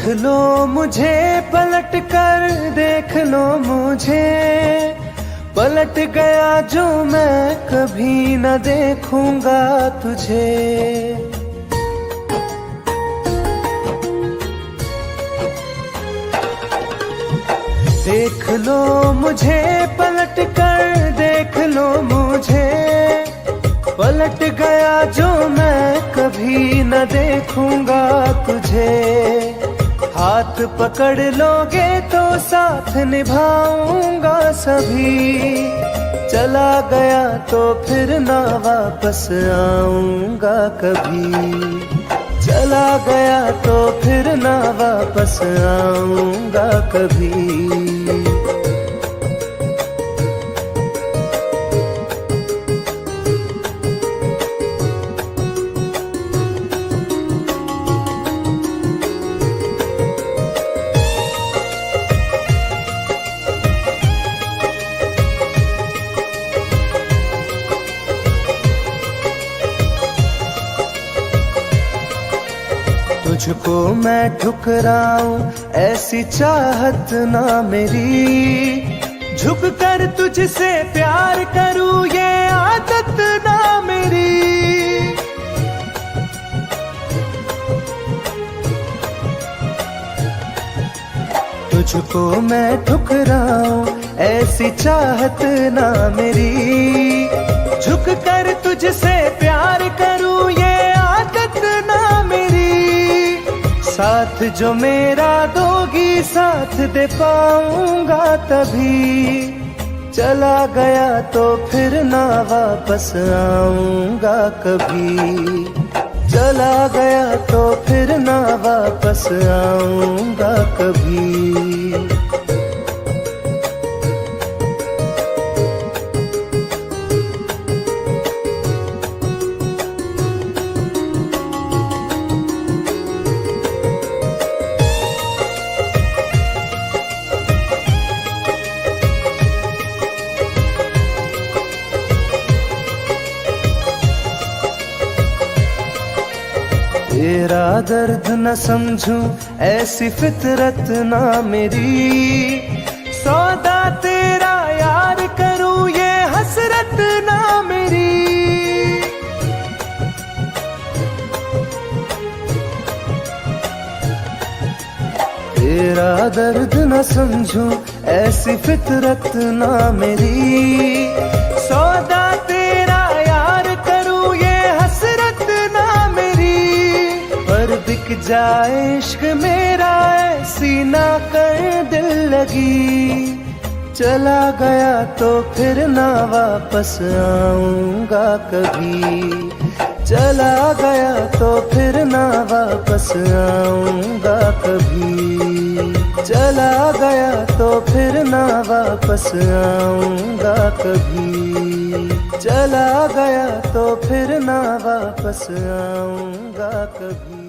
लो मुझे पलट कर, देख लो मुझे, पलट गया जो मैं कभी न देखूंगा तुझे। देख लो मुझे पलट कर, देख लो मुझे, पलट गया जो मैं कभी न देखूंगा तुझे। हाथ पकड़ लोगे तो साथ निभाऊंगा सभी, चला गया तो फिर ना वापस आऊंगा कभी। चला गया तो फिर ना वापस आऊंगा कभी। तुझको मैं ठुकराऊं ऐसी चाहत ना मेरी, झुक कर तुझसे प्यार करूं ये आदत ना मेरी। तुझको मैं ठुकराऊं ऐसी चाहत ना मेरी, झुक कर तुझसे प्यार करूं ये आदत ना मेरी। साथ जो मेरा दोगी साथ दे पाऊंगा तभी, चला गया तो फिर ना वापस आऊंगा कभी। चला गया तो फिर ना वापस आऊंगा कभी। तेरा दर्द न समझूं ऐसी फितरत ना मेरी, सौदा तेरा यार करूं ये हसरत ना मेरी। तेरा दर्द न समझूं ऐसी फितरत ना मेरी, सौदा तेरा यार करूं ये हसरत ना मेरी। पर बिक जाए इश्क मेरा ऐसी ना कर दिल लगी, चला गया तो फिर ना वापस आऊंगा कभी। चला गया तो फिर ना वापस आऊंगा कभी। चला गया तो फिर ना वापस आऊंगा कभी। चला गया तो फिर ना वापस आऊंगा कभी।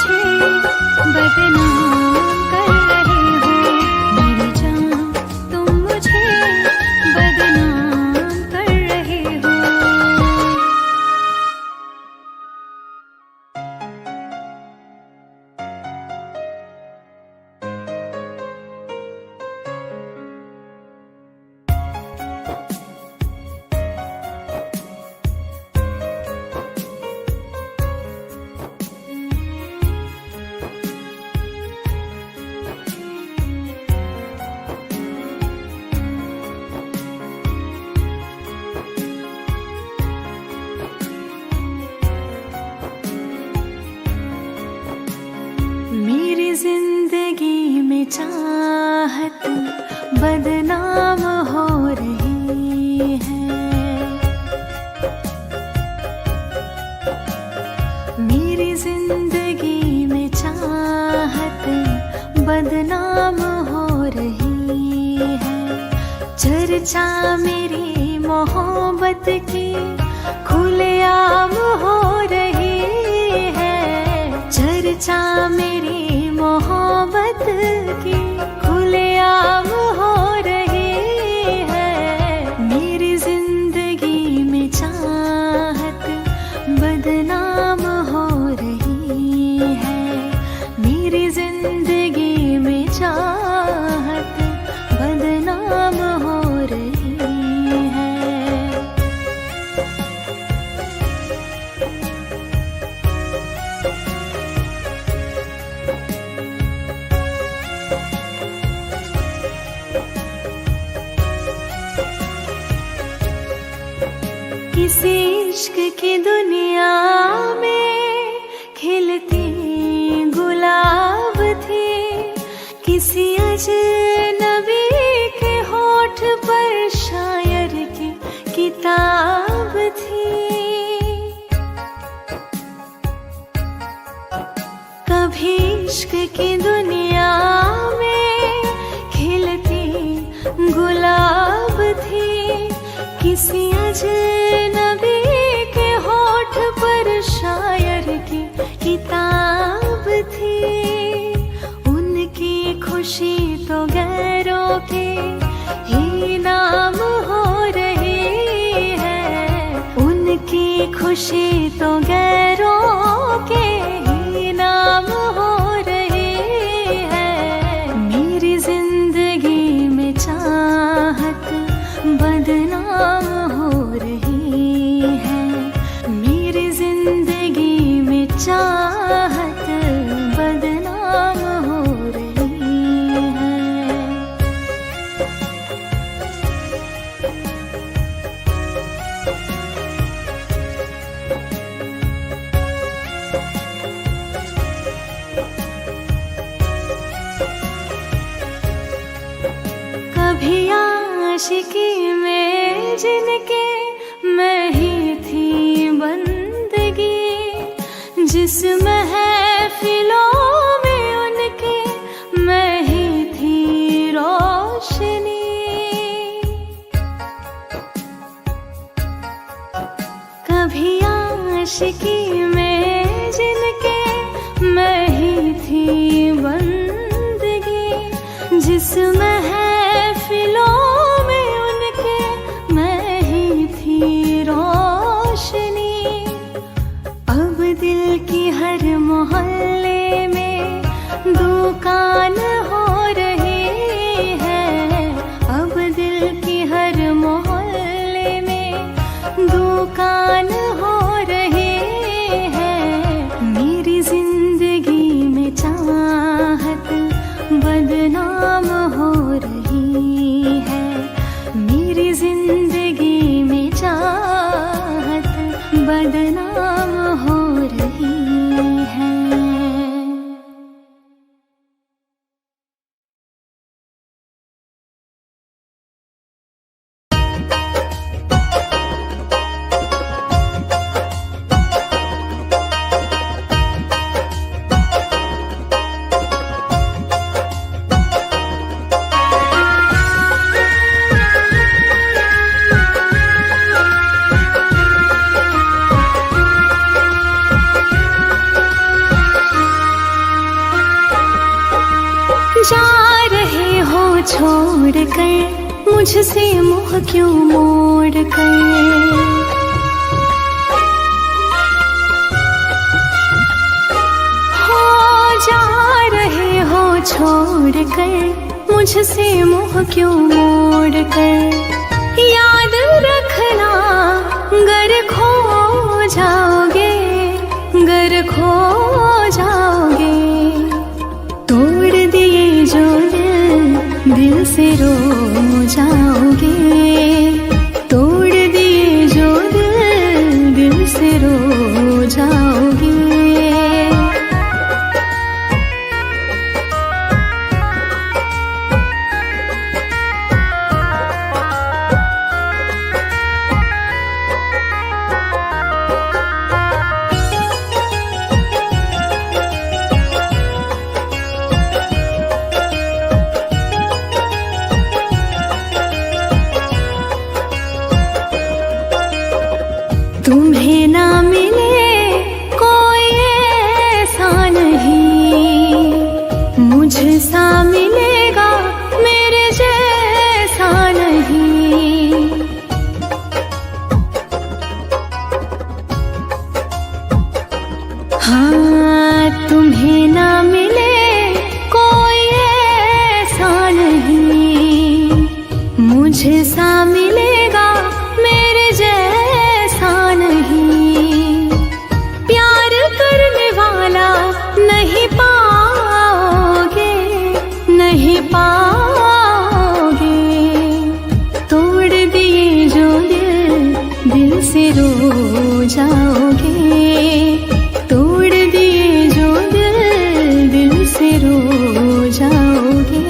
मुझे बदनाम कर रहे हो। मेरी जान तुम मुझे बदनाम कर रहे हो। मेरी जिंदगी में चाहत बदनाम हो रही है। मेरी जिंदगी में चाहत बदनाम हो रही है। चर्चा मेरी मोहब्बत की खुलेआम हो रही है। चर्चा मेरी मोहब्बत की खुलेआम हो रही है। मेरी जिंदगी में चाहत बदनाम हो रही है। मेरी जिंदगी में चाहत बदनाम हो रही है। किसी इश्क की दुनिया में खिलती गुलाब थी। किसी अजनबी के होठ पर शायर की किताब थी। कभी इश्क की दुनिया में खिलती गुलाब थी। किसी अजनबी के होठ पर शायर की किताब थी। उनकी खुशी तो गैरों के ही नाम हो रही है। उनकी खुशी तो गैरों के ही नाम हो रही है। मेरी जिंदगी में चाहत बदनाम हो रही है। मेरी जिंदगी में चाहत बदनाम हो रही है। कभी आशिकी में जिनके मैं ही थी बंदगी। जिस महफिलों में उनके मैं ही थी रोशनी। कभी आशिकी में जिनके मैं ही थी बंदगी। जिस महफिलों में उनके मैं ही थी रोशनी। अब दिल की हर मोहल्ले में दुकान हो रही है। अब दिल की हर मोहल्ले में दुकान हो रही है। मेरी जिंदगी में चाहत बदनाम हो रही है। मेरी जिंदगी में चाहत बदनाम हो रही है। छोड़ कर, मुझसे मुँह क्यों मोड़ कर। जा रहे हो छोड़ कर, मुझसे मुँह क्यों मोड़ कर। याद रखना गर खो जाओगे, गर खो जाओगे। तोड़ दिए जो दिल से रो जाओगे। तोड़ दिए जो दिल से रो जाओगे। तुम्हें ना मिले कोई ऐसा नहीं, मुझसा मिलेगा मेरे जैसा नहीं। हाँ, तुम्हें ना मिले कोई ऐसा नहीं, मुझसा मिलेगा मेरे जैसा नहीं। प्यार करने वाला नहीं पाओगे, नहीं पाओगे। तोड़ दिए जो दिल से रो जाओगे। तोड़ दिए जो दिल से रो जाओगे।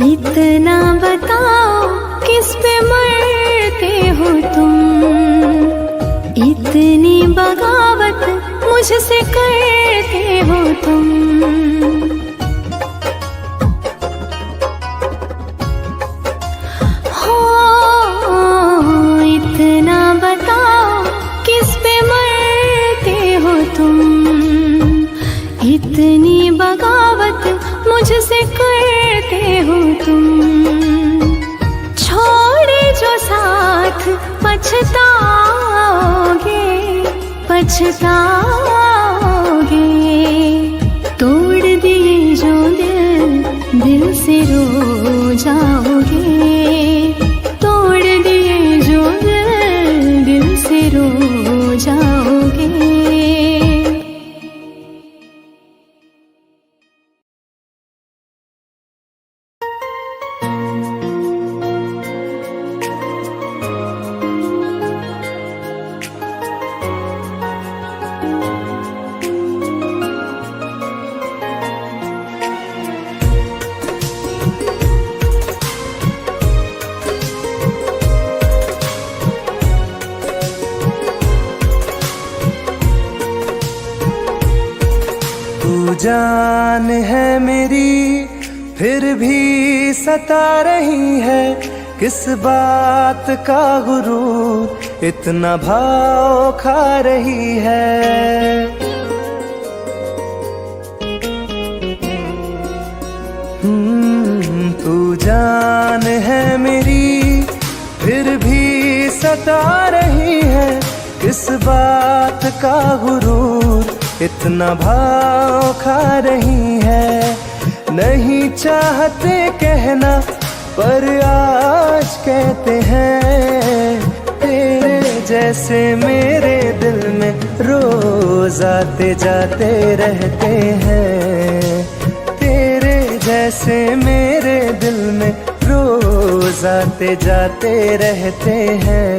इतना बताओ किस पे मरते हो तुम, इतनी बगावत मुझसे करते हो तुम। हो इतना बताओ किस पे मरते हो तुम, इतनी बगावत मुझसे करते हो तुम। छोड़े जो साथ पछताओगे, पछताओगे। तोड़ दिए जो दिल से रो जाओगे। तोड़ दिए जो दिल से रो जाओगे। जान है मेरी फिर भी सता रही है, किस बात का गुरूर इतना भाव खा रही है। तू जान है मेरी फिर भी सता रही है, किस बात का गुरूर इतना भाव खा रही है। नहीं चाहते कहना पर आज कहते हैं, तेरे जैसे मेरे दिल में रोज आते जाते रहते हैं। तेरे जैसे मेरे दिल में रोज आते जाते रहते हैं।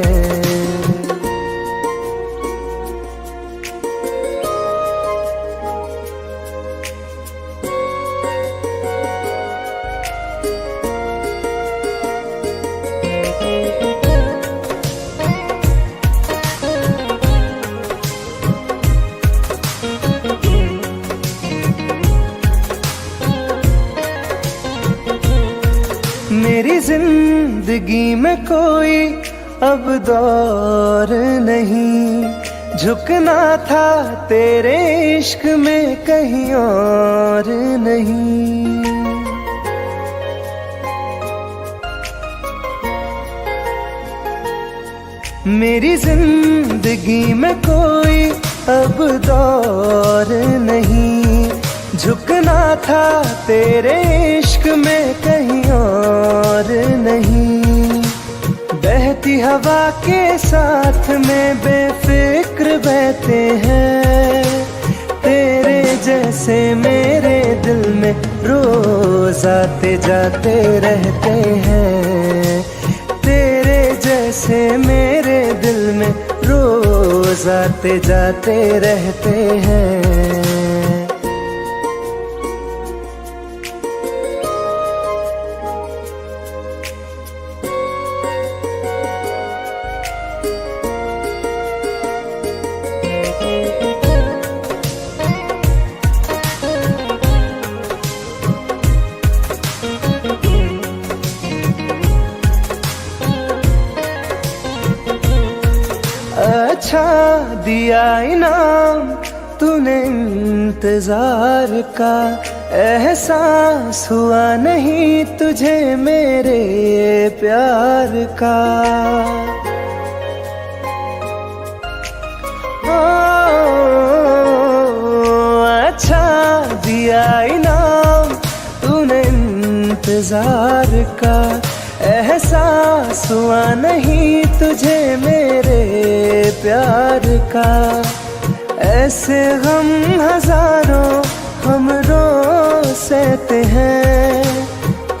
मेरी जिंदगी में कोई अब दौर नहीं, झुकना था तेरे इश्क में कहीं और नहीं। मेरी जिंदगी में कोई अब दौर नहीं, झुकना था तेरे इश्क में कहीं और नहीं। बहती हवा के साथ में बेफिक्र बहते हैं, तेरे जैसे मेरे दिल में रोज आते जाते रहते हैं। तेरे जैसे मेरे दिल में रोज आते जाते रहते हैं। अच्छा दिया इनाम तूने इंतजार का, एहसास हुआ नहीं तुझे मेरे प्यार का। अच्छा दिया इनाम तूने इंतजार का, एहसास हुआ नहीं तुझे मेरे प्यार का। ऐसे गम हजारों हम रोज सहते हैं,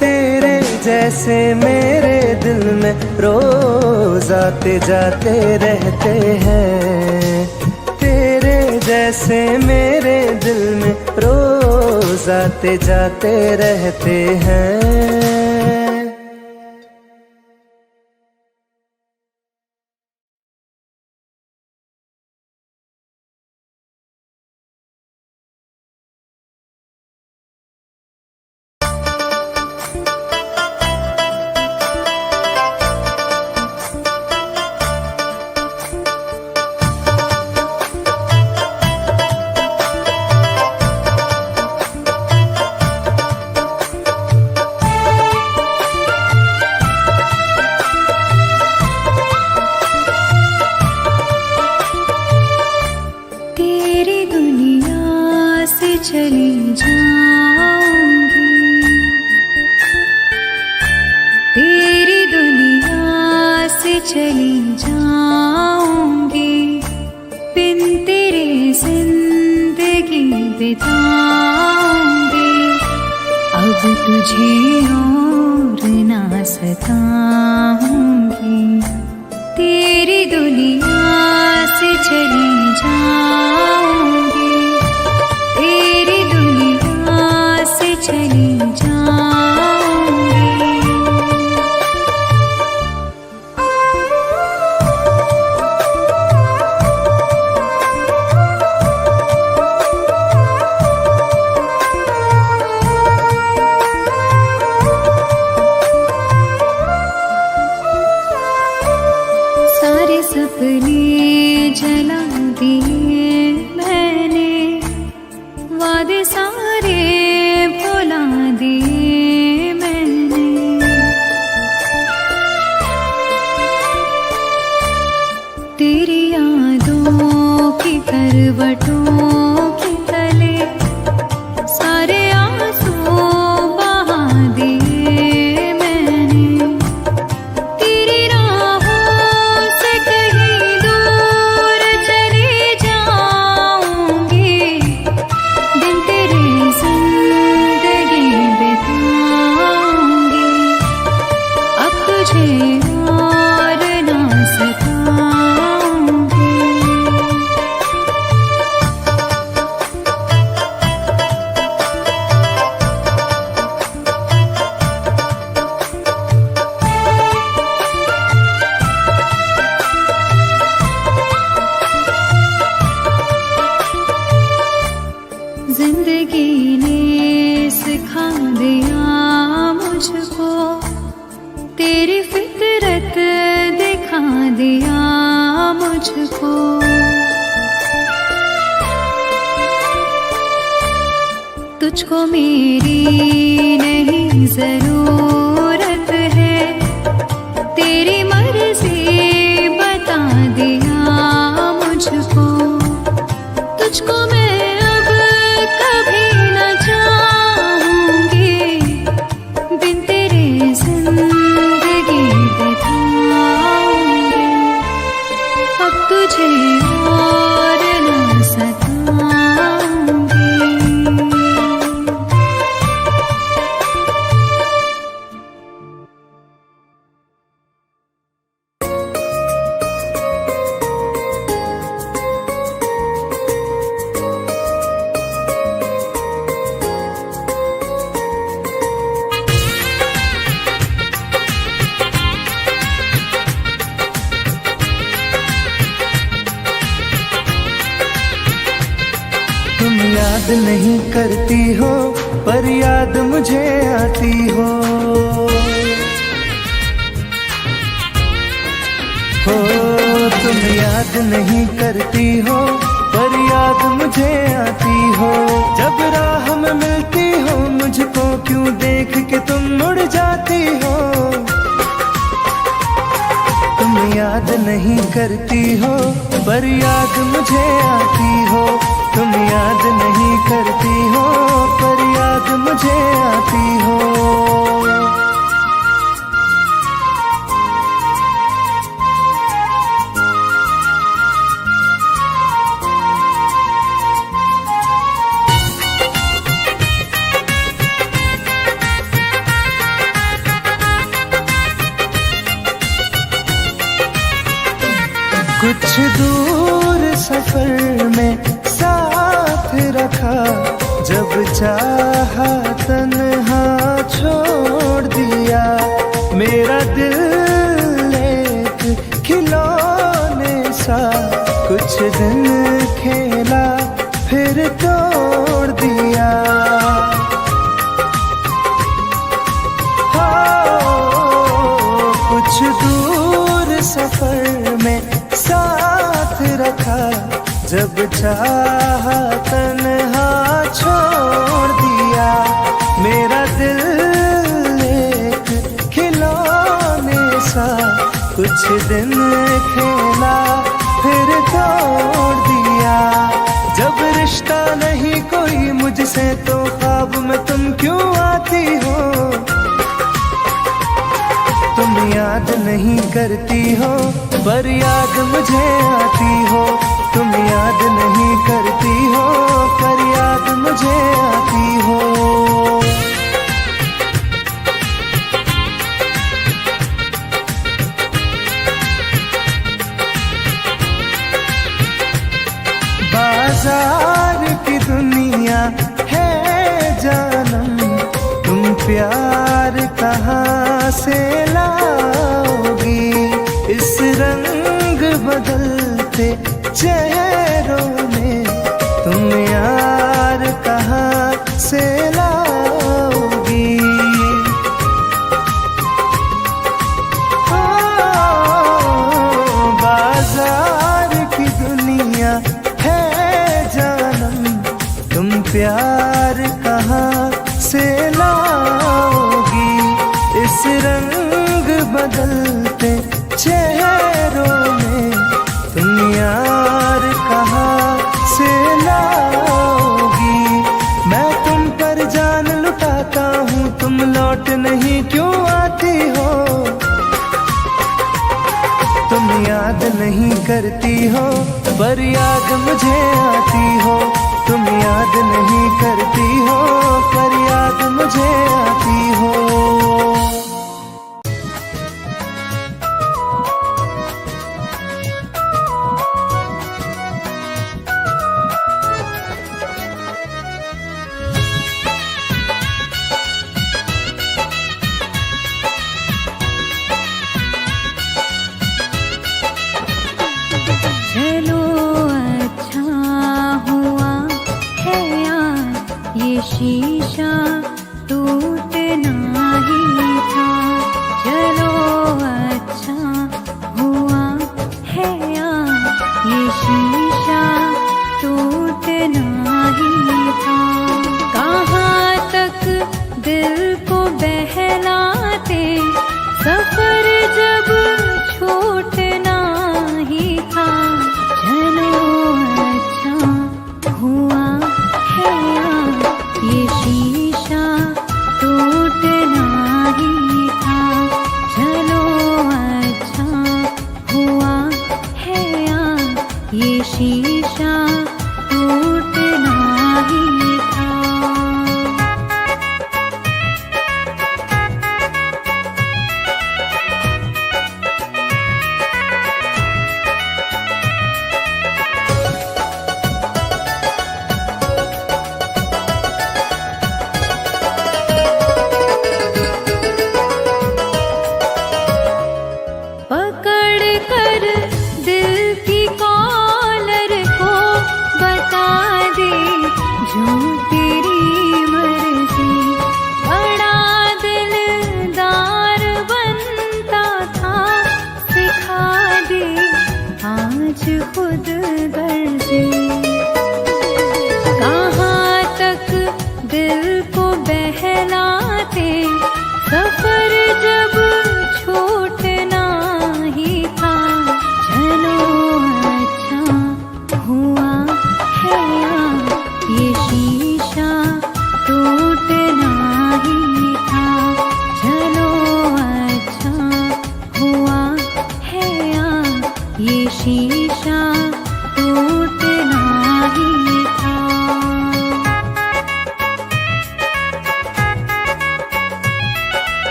तेरे जैसे मेरे दिल में रोज आते जाते रहते हैं। तेरे जैसे मेरे दिल में रोज आते जाते रहते हैं। चली जाऊंगी, तेरी दुनिया से चली जाऊंगी, बिन तेरे जिंदगी बिताऊंगी। अब तुझे और ना सताऊंगी, तेरी दुनिया से चली जाऊंगी, तेरी दुनिया से चली जाऊंगी। सारे सपने जला दिए मैंने, वादे सारे भुला दिए मैंने। तेरी यादों की करवटों के तले सारे आंसू बहा दिए मैंने। तेरी राहों से कहीं दूर चली जाऊंगी, दिन तेरे जिंदगी बिताऊंगी। अब तुझे और ना सताऊंगी। जिंदगी ने सिखा दिया मुझको तेरी फितरत दिखा दिया मुझको। तुझको मेरी नहीं जरूरत है, तेरी मर्जी बता दिया मुझको। तुझको मैं अब कभी न चाहूंगी, बिन तेरे जिंदगी बिताऊंगी। अब तुझे और न सताऊंगी। तुम याद नहीं करती हो पर याद मुझे आती हो। तुम याद नहीं करती हो पर याद मुझे आती हो। जब राह में मिलती हो मुझको क्यों देख के तुम मुड़ जाती हो। तुम याद नहीं करती हो पर याद मुझे आती हो। तुम याद नहीं करती हो पर याद मुझे आती हो। कुछ दूर सफर में साथ रखा, जब चाहा तन्हा छोड़ दिया। मेरा दिल एक खिलौने सा कुछ दिन खेला फिर तोड़ दिया। कुछ दूर सफर में साथ रखा, जब चाहा तन्हा छोड़ दिया। मेरा दिल एक खिलौने सा कुछ दिन खेला फिर तोड़ दिया। जब रिश्ता नहीं कोई मुझसे तो ख्वाब में तुम क्यों आती हो। तुम याद नहीं करती हो पर याद मुझे आती हो। तुम याद नहीं करती हो पर याद मुझे आती हो। बाजार की दुनिया है जानम, तुम प्यार कहाँ से लाओगी। इस रंग बदलते चेहरों में तुम यार कहाँ से लाओगी। बाजार की दुनिया है जानम, तुम प्यार कहाँ से लाओगी। इस रंग बदलते चेहरों में तुम यार कहाँ से लाओगी। मैं तुम पर जान लुटाता हूँ, तुम लौट नहीं क्यों आती हो। तुम याद नहीं करती हो पर याद मुझे आती हो। तुम याद नहीं करती हो पर याद मुझे आती हो। चलो अच्छा हुआ है यार ये शीशा तू को बहलाते, सफर जब छूटना ही था। चलो अच्छा हुआ है ये शीशा टूटना ही था। चलो अच्छा हुआ है ये शीशा टूटना ही था। पकड़ कर दिल की कॉलर को बता दे जो तेरी मर्जी। बड़ा दिलदार बनता था, सिखा दे आज खुद गर्जी। कहाँ तक दिल को बहलाते, सफर जब छूटना ही था। चलो अच्छा हुआ है ये शीशा टूटना ही था। चलो अच्छा हुआ है ये शीशा टूटना ही था।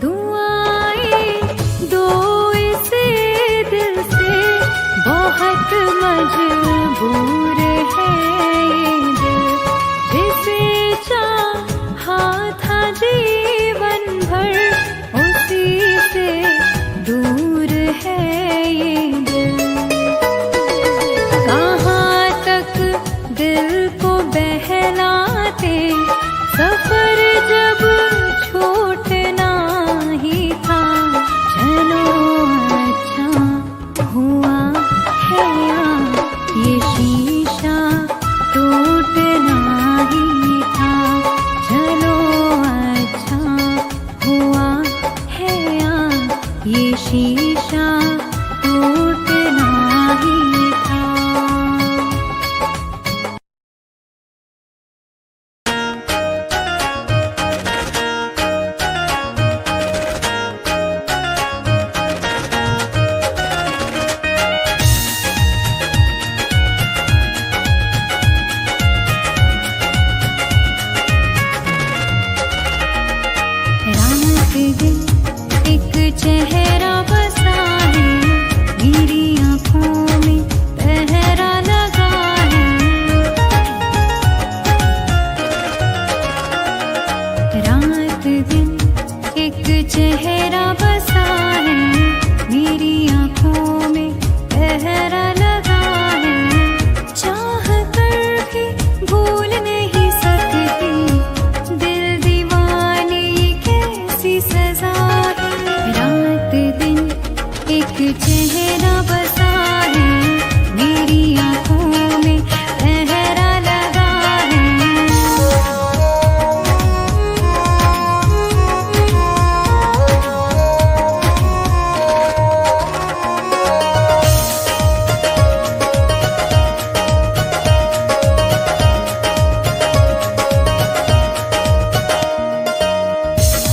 दुआएं दो इसे दिल से, बहुत मजबूर है ये दिल। जिसे चाहा था जीवन भर, उसी से दूर है ये दिल। कहाँ तक दिल को बहलाते, सफर जब छूटना ही था। चलो अच्छा हुआ है ये शीशा टूटना ही था। चलो अच्छा हुआ है ये शीशा टूटना ही था। रात दिन एक चेहरा बसा है, मेरी आँखों में पहरा लगा है। रात दिन एक चेहरा बसा है, मेरी आँखों में पहरा लगा है। चाह कर भी भूल नहीं सकती, दिल दीवाने कैसी सजा है। रात दिन एक चेहरा बसा है, मेरी आँखों में पहरा लगा है।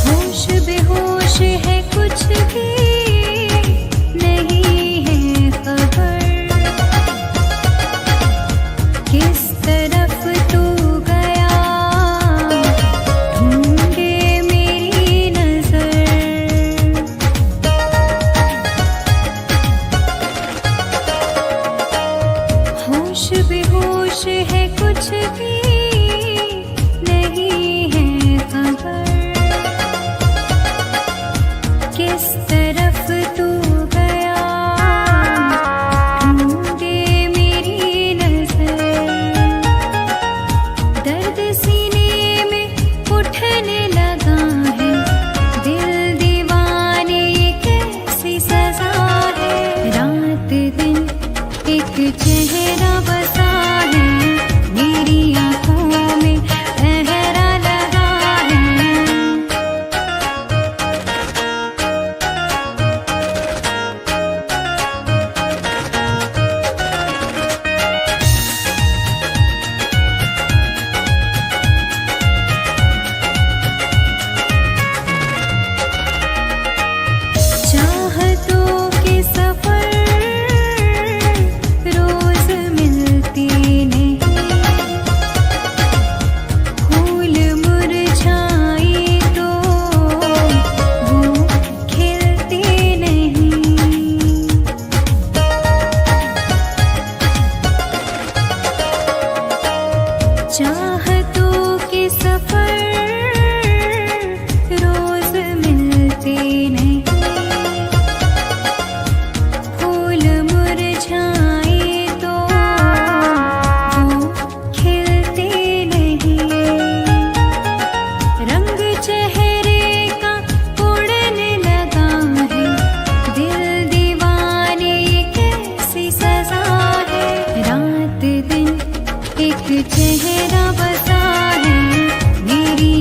होश बेहोश है, कुछ भी नहीं है खबर। किस तरफ तू गया, ढूंढे मेरी नजर। होश बेहोश है, कुछ भी नहीं है खबर। किस तरफ तू गया, ढूंढे मेरी नजर। दर्द सीने में उठने लगा है, दिल चेहरा बसा है मेरी